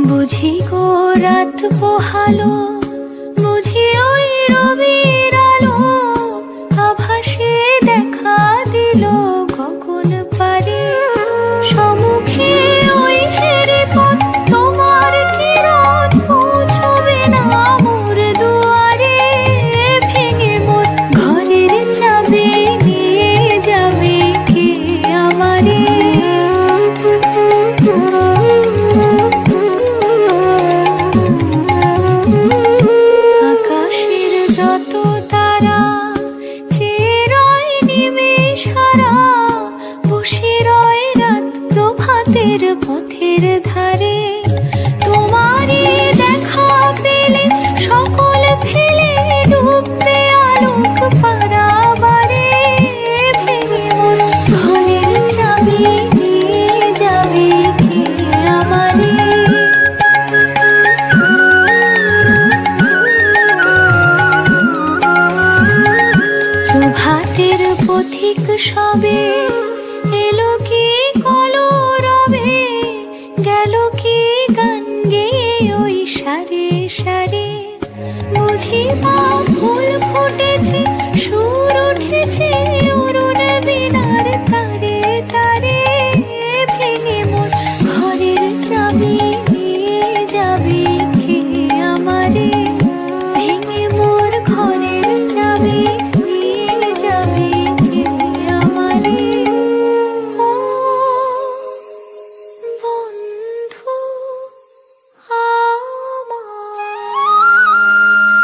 বুঝি গো রাত পোহালো, বুঝি ওই রবির আলো, আভাসে দেখা দিল গগন পারে। সম্মুখে ওই হেরে পথ, তোমার কিরণ পৌঁছবে না মোর দুয়ারে। ভেঙে মোর ঘরের চাবি নিয়ে যাবে কে আমারে। যত তারা চেয়ে রয় নিমেষ হারা, বসে রয় রাত প্রভাতের পথের ধারে। তোমারই দেখা পেলে সকল ফেলে ডুববে আলোক পারাবারে। ভেঙে মোর ঘরের চাবি নিয়ে যাবে কে আমারে। প্রভাতের পথিক সবে এলো কি কলরবে, গেল কি গান গেয়ে ওই সারে সারে। বুঝি বা ফুল ফুটেছে, সুর উঠেছে